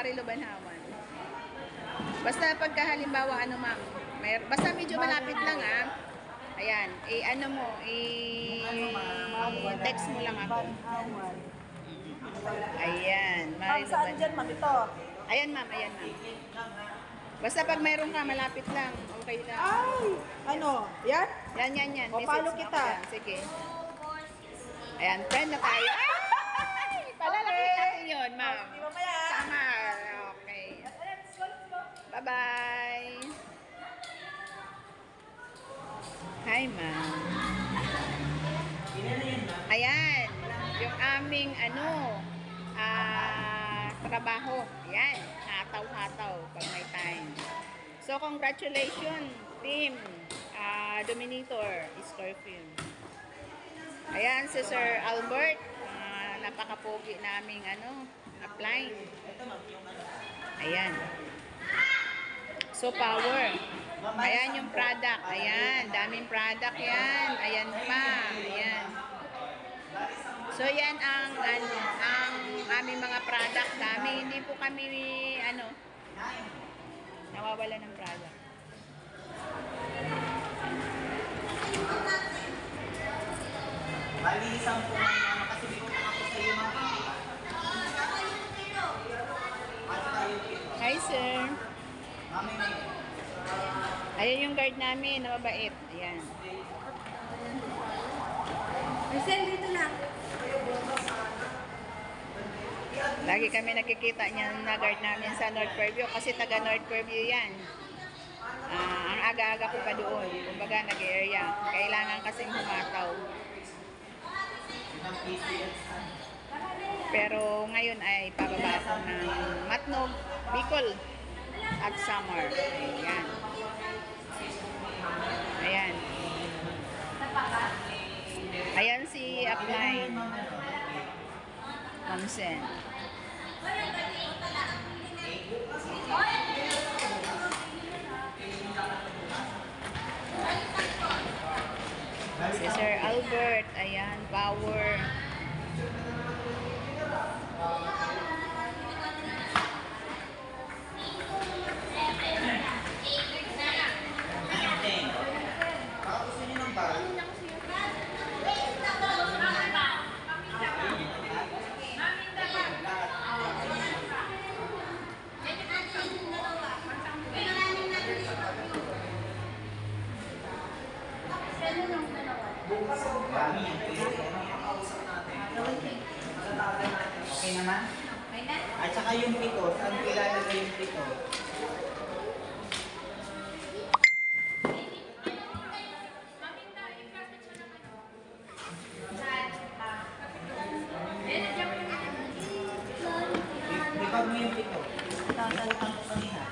Arilo Banhawan. Basta pagka halimbawa, ano ma'am, basta medyo malapit lang ah. Ayan, ano mo, text mo lang ako. Ayan, Ma'am, saan dyan, ma'am? Ito. Ayan ma'am, ayan ma'am. Basta pag mayroon ka, malapit lang. Okay lang. Ay! Ano? Yan? Yan. O, follow kita. Sige. Ayan, friend na tayo. Ay! Palalaki natin yun, ma'am. Di mamaya. Tama. Okay. Bye-bye. Hi, ma'am. Ayan. Yung aming, trabaho. Ayan. Hataw-hataw pag may time. So, congratulations, team. Dominator is curfew. Ayan, si Sir Albert. Napaka-pogi naming, apply. Ayan. So, power. Ayan yung product. Ayan. Daming product yan. Ayan pa. Ayan. So, yan ang aming mga product namin. Hindi po kami, nawawala ng product. Bali, isang po kasi may utang ako sa iyo mga Hi, sir. Mami, Ayan yung guard namin, na mabait. Ayan. Michelle, dito lang. Lagi kami nakikita niyan na guard namin sa North Fairview kasi taga North Fairview yan. Ang aga-aga ko pa doon. Kumbaga nag-area. Kailangan kasing humataw. Pero ngayon ay pababa ako ng Matnog, Bicol at Samar. Ayan. Ayan. Ayan si Upline. Mamsen. Si Sir Albert. Ayan, power. baka gusto niyo ng bar? Kami yung kausap natin. Okay naman? At saka yung pito, saan ilalagay yung pito? Ibag mo yung pito. Nakutang ko kanina.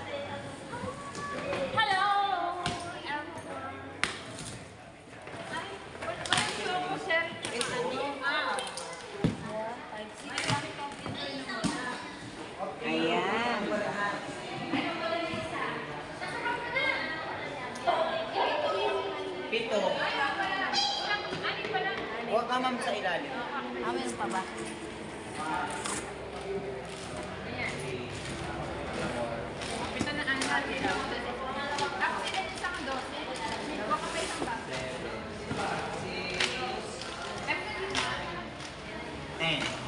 Ayan. Pito. Huwag ka ma'am sa ilalim. Amin pa ba? Pito na ang natin. Tapos ito sa mga 12. Huwag ka pa isang ba? 10.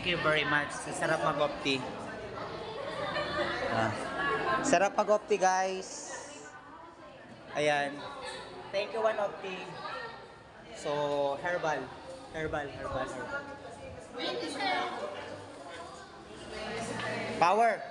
Thank you very much. Sarap mag-opti. Sarap mag-opti, guys. Ayan. Thank you, One Opti. So, herbal. Herbal. Power.